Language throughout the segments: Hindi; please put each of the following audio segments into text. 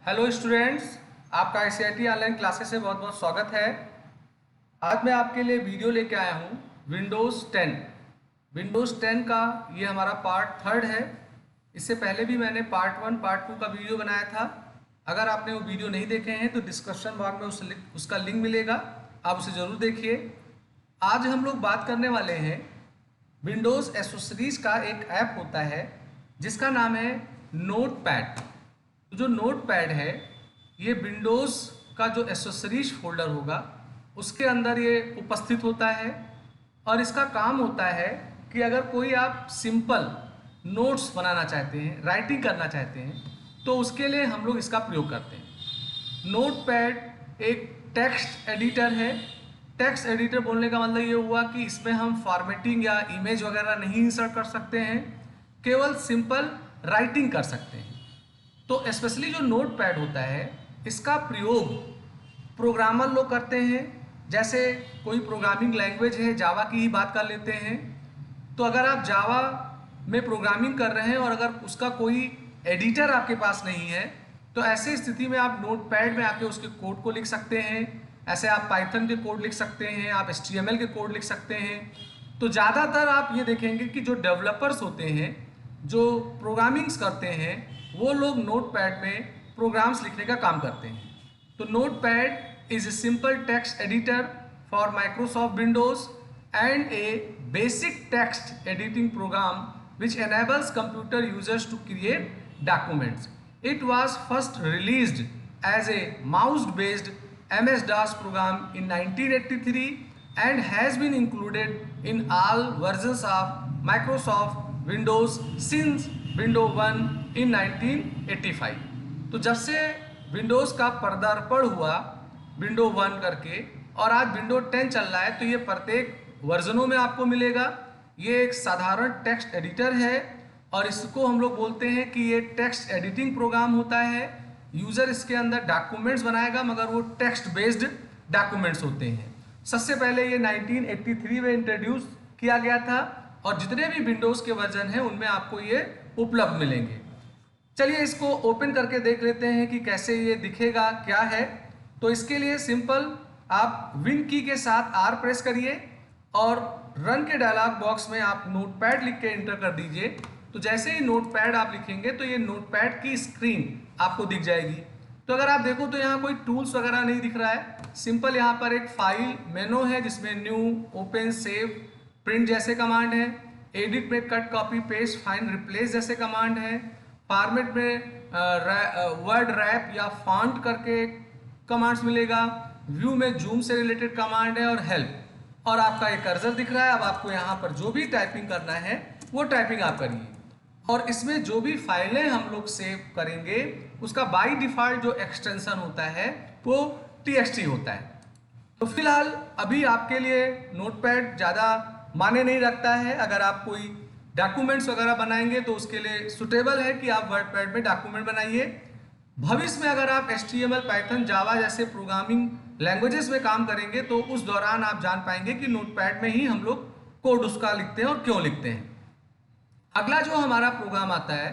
हेलो स्टूडेंट्स, आपका ICIT ऑनलाइन क्लासेस से बहुत बहुत स्वागत है। आज मैं आपके लिए वीडियो लेके आया हूँ विंडोज़ 10। विंडोज़ 10 का ये हमारा पार्ट 3 है। इससे पहले भी मैंने पार्ट 1 पार्ट 2 का वीडियो बनाया था। अगर आपने वो वीडियो नहीं देखे हैं तो डिस्क्रिप्शन बॉक्स में उसका लिंक मिलेगा, आप उसे ज़रूर देखिए। आज हम लोग बात करने वाले हैं विंडोज़ एसेसरीज का एक ऐप होता है जिसका नाम है नोटपैड। जो नोटपैड है ये विंडोज़ का जो एसेसरीज फोल्डर होगा उसके अंदर ये उपस्थित होता है और इसका काम होता है कि अगर कोई आप सिंपल नोट्स बनाना चाहते हैं, राइटिंग करना चाहते हैं, तो उसके लिए हम लोग इसका प्रयोग करते हैं। नोटपैड एक टेक्स्ट एडिटर है। टेक्स्ट एडिटर बोलने का मतलब ये हुआ कि इसमें हम फॉर्मेटिंग या इमेज वगैरह नहीं इंसर्ट कर सकते हैं, केवल सिंपल राइटिंग कर सकते हैं। तो स्पेशली जो नोटपैड होता है इसका प्रयोग प्रोग्रामर लोग करते हैं। जैसे कोई प्रोग्रामिंग लैंग्वेज है, जावा की ही बात कर लेते हैं। तो अगर आप जावा में प्रोग्रामिंग कर रहे हैं और अगर उसका कोई एडिटर आपके पास नहीं है तो ऐसे स्थिति में आप नोटपैड में आके उसके कोड को लिख सकते हैं। ऐसे आप पाइथन के कोड लिख सकते हैं, आप HTML के कोड लिख सकते हैं। तो ज़्यादातर आप ये देखेंगे कि जो डेवलपर्स होते हैं, जो प्रोग्रामिंग्स करते हैं, वो लोग नोटपैड में प्रोग्राम्स लिखने का काम करते हैं। तो notepad is a simple text editor for Microsoft Windows and A basic text editing programme which enables computer users to create documents. It was first released as a mouse-based MS-DOS program in 1983 and has been included in all versions of Microsoft Windows since Windows 1 in 1985. तो जब से विंडोज़ का पदार्पण हुआ विंडो 1 करके और आज विंडो 10 चल रहा है, तो ये प्रत्येक वर्जनों में आपको मिलेगा। ये एक साधारण टेक्स्ट एडिटर है और इसको हम लोग बोलते हैं कि ये टेक्स्ट एडिटिंग प्रोग्राम होता है। यूज़र इसके अंदर डॉक्यूमेंट्स बनाएगा, मगर वो टेक्स्ट बेस्ड डॉक्यूमेंट्स होते हैं। सबसे पहले ये 1983 में इंट्रोड्यूस किया गया था और जितने भी विंडोज़ के वर्जन हैं उनमें आपको ये उपलब्ध मिलेंगे। चलिए इसको ओपन करके देख लेते हैं कि कैसे ये दिखेगा, क्या है। तो इसके लिए सिंपल आप विन की के साथ R प्रेस करिए और रन के डायलॉग बॉक्स में आप नोटपैड लिख के एंटर कर दीजिए। तो जैसे ही नोटपैड आप लिखेंगे तो ये नोटपैड की स्क्रीन आपको दिख जाएगी। तो अगर आप देखो तो यहाँ कोई टूल्स वगैरह नहीं दिख रहा है। सिंपल यहाँ पर एक फाइल मेनू है जिसमें न्यू, ओपन, सेव, प्रिंट जैसे कमांड है। एडिट में cut, copy, paste, find, replace जैसे कमांड है। फॉर्मेट में वर्ड रैप या फॉन्ट करके कमांड्स मिलेगा। व्यू में जूम से रिलेटेड कमांड है और हेल्प। और आपका एक कर्सर दिख रहा है। अब आपको यहाँ पर जो भी टाइपिंग करना है वो टाइपिंग आप करिए। और इसमें जो भी फाइलें हम लोग सेव करेंगे उसका बाय डिफ़ॉल्ट जो एक्सटेंशन होता है वो TXT होता है। तो फिलहाल अभी आपके लिए नोटपैड ज़्यादा माने नहीं रखता है। अगर आप कोई डॉक्यूमेंट्स वगैरह बनाएंगे तो उसके लिए सुटेबल है कि आप वर्डपैड में डॉक्यूमेंट बनाइए। भविष्य में अगर आप HTML, पाइथन, जावा जैसे प्रोग्रामिंग लैंग्वेजेस में काम करेंगे तो उस दौरान आप जान पाएंगे कि नोटपैड में ही हम लोग कोड उसका लिखते हैं और क्यों लिखते हैं। अगला जो हमारा प्रोग्राम आता है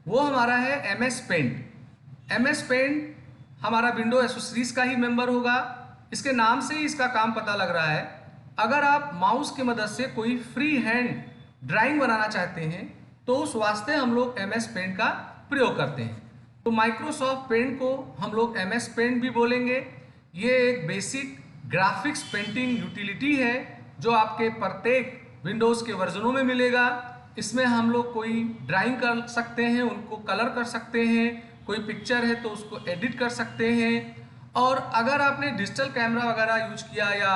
वो हमारा है MS पेंट। MS पेंट हमारा विंडो एसेसरीज का ही मेंबर होगा। इसके नाम से ही इसका काम पता लग रहा है। अगर आप माउस की मदद से कोई फ्री हैंड ड्राइंग बनाना चाहते हैं तो उस वास्ते हम लोग MS पेंट का प्रयोग करते हैं। तो माइक्रोसॉफ्ट पेंट को हम लोग MS पेंट भी बोलेंगे। ये एक बेसिक ग्राफिक्स पेंटिंग यूटिलिटी है जो आपके प्रत्येक विंडोज़ के वर्जनों में मिलेगा। इसमें हम लोग कोई ड्राइंग कर सकते हैं, उनको कलर कर सकते हैं, कोई पिक्चर है तो उसको एडिट कर सकते हैं। और अगर आपने डिजिटल कैमरा वगैरह यूज किया या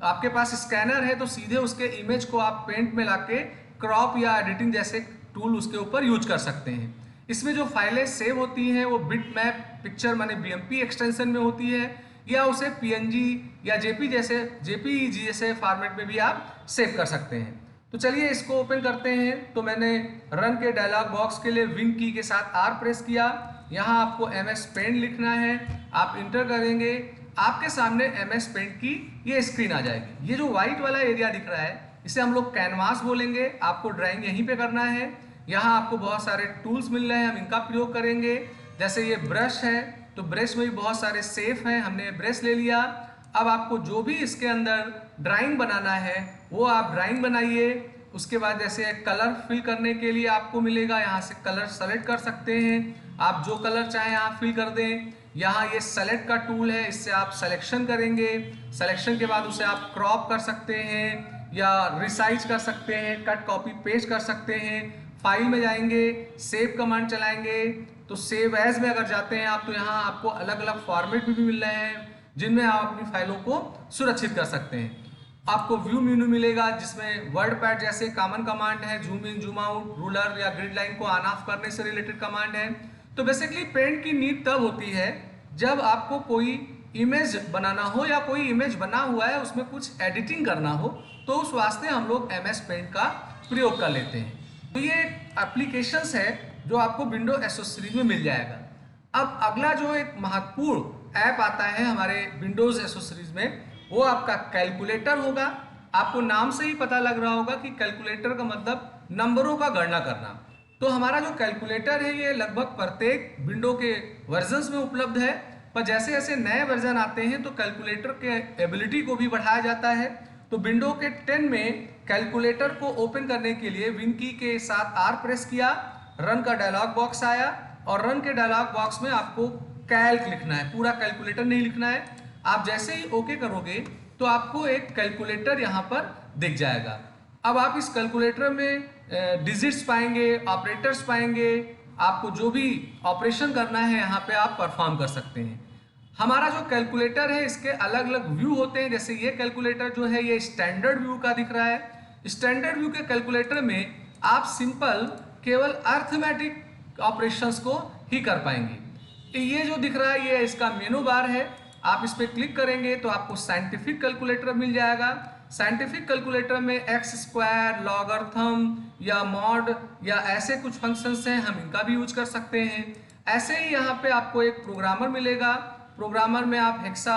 आपके पास स्कैनर है तो सीधे उसके इमेज को आप पेंट में लाके क्रॉप या एडिटिंग जैसे टूल उसके ऊपर यूज कर सकते हैं। इसमें जो फाइलें सेव होती हैं वो बिटमैप पिक्चर माने BMP एक्सटेंशन में होती है या उसे PNG या JPEG जैसे फॉर्मेट में भी आप सेव कर सकते हैं। तो चलिए इसको ओपन करते हैं। तो मैंने रन के डायलॉग बॉक्स के लिए विन की के साथ R प्रेस किया। यहाँ आपको MS पेंट लिखना है, आप इंटर करेंगे, आपके सामने MS पेंट की ये स्क्रीन आ जाएगी। ये जो व्हाइट वाला एरिया दिख रहा है इसे हम लोग कैनवास बोलेंगे। आपको ड्राइंग यहीं पे करना है। यहाँ आपको बहुत सारे टूल्स मिल रहे हैं, हम इनका प्रयोग करेंगे। जैसे ये ब्रश है तो ब्रश में भी बहुत सारे सेफ हैं, हमने ब्रश ले लिया। अब आपको जो भी इसके अंदर ड्राइंग बनाना है वो आप ड्राइंग बनाइए। उसके बाद जैसे कलर फिल करने के लिए आपको मिलेगा, यहाँ से कलर सेलेक्ट कर सकते हैं, आप जो कलर चाहें यहाँ फिल कर दें। यहाँ ये सेलेक्ट का टूल है, इससे आप सिलेक्शन करेंगे, सिलेक्शन के बाद उसे आप क्रॉप कर सकते हैं या रिसाइज कर सकते हैं, कट कॉपी पेस्ट कर सकते हैं। फाइल में जाएंगे, सेव कमांड चलाएंगे, तो सेव एज में अगर जाते हैं आप तो यहाँ आपको अलग अलग फॉर्मेट भी मिल रहे हैं जिनमें आप अपनी फाइलों को सुरक्षित कर सकते हैं। आपको व्यू मेनू मिलेगा जिसमें वर्ड पैड जैसे कॉमन कमांड है, zoom in zoom out, ruler या ग्रिड लाइन को ऑन ऑफ करने से रिलेटेड कमांड है। तो बेसिकली पेंट की नीड तब होती है जब आपको कोई इमेज बनाना हो या कोई इमेज बना हुआ है उसमें कुछ एडिटिंग करना हो, तो उस वास्ते हम लोग MS पेंट का प्रयोग कर लेते हैं। तो ये एप्लीकेशंस है जो आपको विंडो एसोसीरीज में मिल जाएगा। अब अगला जो एक महत्वपूर्ण ऐप आता है हमारे विंडोज एसोसीरीज में, वो आपका कैलकुलेटर होगा। आपको नाम से ही पता लग रहा होगा कि कैलकुलेटर का मतलब नंबरों का गणना करना। तो हमारा जो कैलकुलेटर है ये लगभग प्रत्येक विंडो के वर्जन्स में उपलब्ध है, पर जैसे जैसे नए वर्जन आते हैं तो कैलकुलेटर के एबिलिटी को भी बढ़ाया जाता है। तो विंडो के 10 में कैलकुलेटर को ओपन करने के लिए विन की के साथ R प्रेस किया, रन का डायलॉग बॉक्स आया और रन के डायलॉग बॉक्स में आपको कैल्क लिखना है, पूरा कैलकुलेटर नहीं लिखना है। आप जैसे ही ओके करोगे तो आपको एक कैलकुलेटर यहाँ पर दिख जाएगा। अब आप इस कैलकुलेटर में डिजिट्स पाएंगे, ऑपरेटर्स पाएंगे, आपको जो भी ऑपरेशन करना है यहाँ पे आप परफॉर्म कर सकते हैं। हमारा जो कैलकुलेटर है इसके अलग अलग व्यू होते हैं। जैसे ये कैलकुलेटर जो है ये स्टैंडर्ड व्यू का दिख रहा है। स्टैंडर्ड व्यू के कैलकुलेटर में आप सिंपल केवल अर्थमेटिक ऑपरेशंस को ही कर पाएंगे। ये जो दिख रहा है ये इसका मेनू बार है, आप इस पर क्लिक करेंगे तो आपको साइंटिफिक कैलकुलेटर मिल जाएगा। साइंटिफिक कैलकुलेटर में एक्स स्क्वायर, लॉगरिथम या मॉड या ऐसे कुछ फंक्शंस हैं, हम इनका भी यूज कर सकते हैं। ऐसे ही यहाँ पे आपको एक प्रोग्रामर मिलेगा। प्रोग्रामर में आप hexa,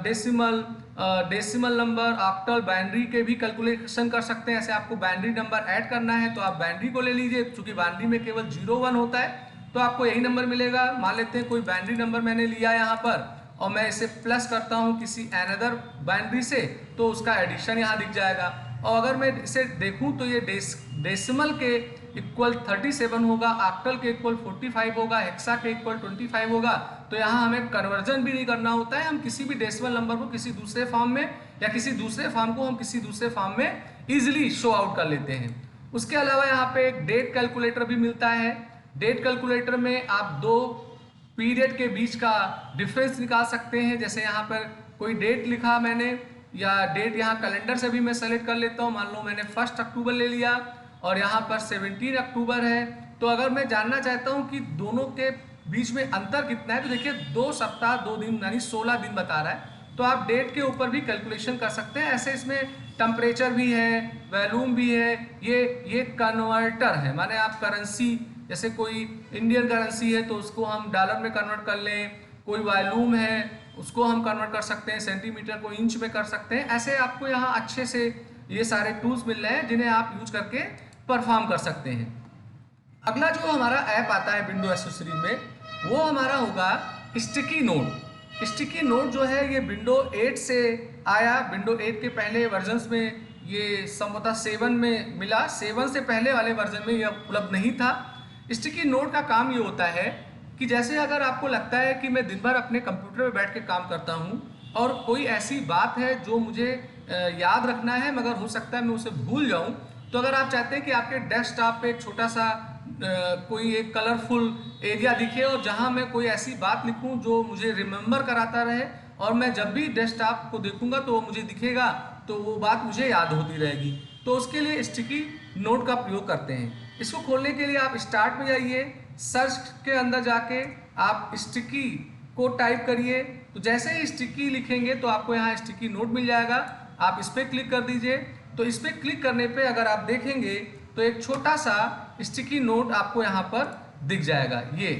decimal number, octal, binary के भी कैलकुलेशन कर सकते हैं। ऐसे आपको बाइनरी नंबर ऐड करना है तो आप बाइनरी को ले लीजिए, क्योंकि बाइनरी में केवल 0 1 होता है तो आपको यही नंबर मिलेगा। मान लेते हैं कोई बाइनरी नंबर मैंने लिया यहाँ पर और मैं इसे प्लस करता हूँ किसी अनदर बाइनरी से, तो उसका एडिशन यहाँ दिख जाएगा। और अगर मैं इसे देखूँ तो ये डेसिमल के इक्वल 37 होगा, ऑक्टल के इक्वल 45 होगा, हेक्सा के इक्वल 25 होगा। तो यहाँ हमें कन्वर्जन भी नहीं करना होता है, हम किसी भी डेसिमल नंबर को किसी दूसरे फॉर्म में या किसी दूसरे फॉर्म को हम किसी दूसरे फॉर्म में ईजिली शो आउट कर लेते हैं। उसके अलावा यहाँ पे एक डेट कैलकुलेटर भी मिलता है। डेट कैलकुलेटर में आप दो पीरियड के बीच का डिफरेंस निकाल सकते हैं। जैसे यहाँ पर कोई डेट लिखा मैंने, या डेट यहाँ कैलेंडर से भी मैं सेलेक्ट कर लेता हूँ। मान लो मैंने 1 अक्टूबर ले लिया और यहाँ पर 17 अक्टूबर है। तो अगर मैं जानना चाहता हूँ कि दोनों के बीच में अंतर कितना है, तो देखिए 2 सप्ताह 2 दिन यानी 16 दिन बता रहा है। तो आप डेट के ऊपर भी कैलकुलेशन कर सकते हैं। ऐसे इसमें टेम्परेचर भी है, वॉल्यूम भी है। ये कन्वर्टर है, माने आप करेंसी, जैसे कोई इंडियन करेंसी है तो उसको हम डॉलर में कन्वर्ट कर लें, कोई वॉल्यूम है उसको हम कन्वर्ट कर सकते हैं, सेंटीमीटर को इंच में कर सकते हैं। ऐसे आपको यहाँ अच्छे से ये सारे टूल्स मिल रहे हैं जिन्हें आप यूज करके परफॉर्म कर सकते हैं। अगला जो हमारा ऐप आता है विंडो एसोसीरीज में वो हमारा होगा स्टिकी नोट। स्टिकी नोट जो है ये विंडो 8 से आया। विंडो 8 के पहले वर्जन्स में ये संभवतः 7 में मिला, 7 से पहले वाले वर्जन में ये उपलब्ध नहीं था। स्टिकी नोट का काम ये होता है कि जैसे अगर आपको लगता है कि मैं दिन भर अपने कंप्यूटर में बैठ के काम करता हूँ और कोई ऐसी बात है जो मुझे याद रखना है मगर हो सकता है मैं उसे भूल जाऊँ, तो अगर आप चाहते हैं कि आपके डेस्कटॉप पे एक छोटा सा कोई एक कलरफुल एरिया दिखे और जहाँ मैं कोई ऐसी बात लिखूँ जो मुझे रिमेंबर कराता रहे और मैं जब भी डेस्कटॉप को देखूँगा तो वो मुझे दिखेगा, तो वो बात मुझे याद होती रहेगी। तो उसके लिए स्टिकी नोट का प्रयोग करते हैं। इसको खोलने के लिए आप स्टार्ट में जाइए, सर्च के अंदर जाके आप स्टिकी को टाइप करिए। तो जैसे ही स्टिकी लिखेंगे तो आपको यहाँ स्टिकी नोट मिल जाएगा। आप इस पर क्लिक कर दीजिए। तो इस पर क्लिक करने पे अगर आप देखेंगे तो एक छोटा सा स्टिकी नोट आपको यहाँ पर दिख जाएगा। ये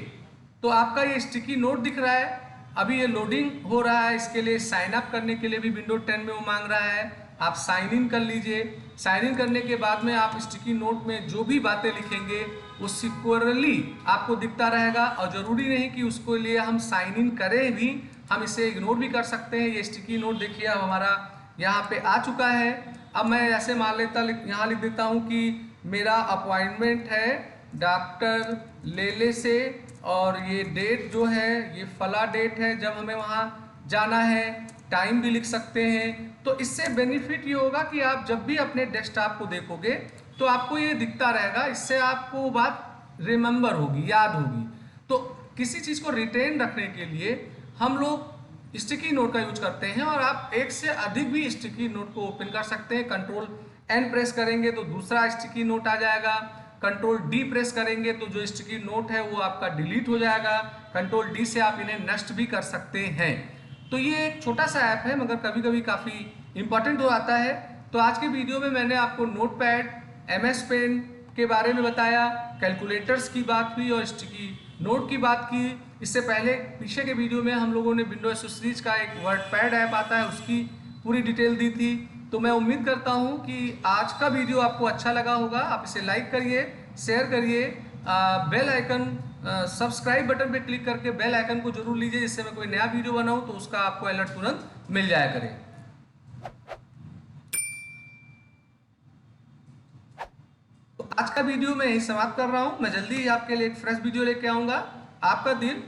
तो आपका ये स्टिकी नोट दिख रहा है। अभी ये लोडिंग हो रहा है। इसके लिए साइन अप करने के लिए भी विंडो 10 में वो मांग रहा है आप साइन इन कर लीजिए। साइन इन करने के बाद में आप स्टिकी नोट में जो भी बातें लिखेंगे वो सिक्योरली आपको दिखता रहेगा, और ज़रूरी नहीं कि उसको लिए हम साइन इन करें भी, हम इसे इग्नोर भी कर सकते हैं। ये स्टिकी नोट देखिए अब हमारा यहाँ पे आ चुका है। अब मैं ऐसे मान लेता यहाँ लिख देता हूँ कि मेरा अपॉइंटमेंट है डॉक्टर लेले से, और ये डेट जो है ये फला डेट है जब हमें वहाँ जाना है। टाइम भी लिख सकते हैं। तो इससे बेनिफिट ये होगा कि आप जब भी अपने डेस्कटॉप को देखोगे तो आपको ये दिखता रहेगा, इससे आपको वो बात रिमेंबर होगी, याद होगी। तो किसी चीज़ को रिटेन रखने के लिए हम लोग स्टिकी नोट का यूज करते हैं, और आप एक से अधिक भी स्टिकी नोट को ओपन कर सकते हैं। कंट्रोल एन प्रेस करेंगे तो दूसरा स्टिकी नोट आ जाएगा। कंट्रोल डी प्रेस करेंगे तो जो स्टिकी नोट है वो आपका डिलीट हो जाएगा। कंट्रोल डी से आप इन्हें नष्ट भी कर सकते हैं। तो ये एक छोटा सा ऐप है, मगर कभी कभी काफ़ी इंपॉर्टेंट हो आता है। तो आज के वीडियो में मैंने आपको नोटपैड, MS पेन के बारे में बताया, कैलकुलेटर्स की बात हुई और स्टिकी नोट की बात की। इससे पहले पीछे के वीडियो में हम लोगों ने विंडोज एसेसरीज का एक वर्डपैड ऐप आता है उसकी पूरी डिटेल दी थी। तो मैं उम्मीद करता हूं कि आज का वीडियो आपको अच्छा लगा होगा। आप इसे लाइक करिए, शेयर करिए, बेल आइकन सब्सक्राइब बटन पे क्लिक करके बेल आइकन को जरूर लीजिए, जिससे मैं कोई नया वीडियो बनाऊं तो उसका आपको अलर्ट तुरंत मिल जाया करे। तो आज का वीडियो मैं यही समाप्त कर रहा हूं। मैं जल्दी ही आपके लिए एक फ्रेश वीडियो लेके आऊंगा। आपका दिन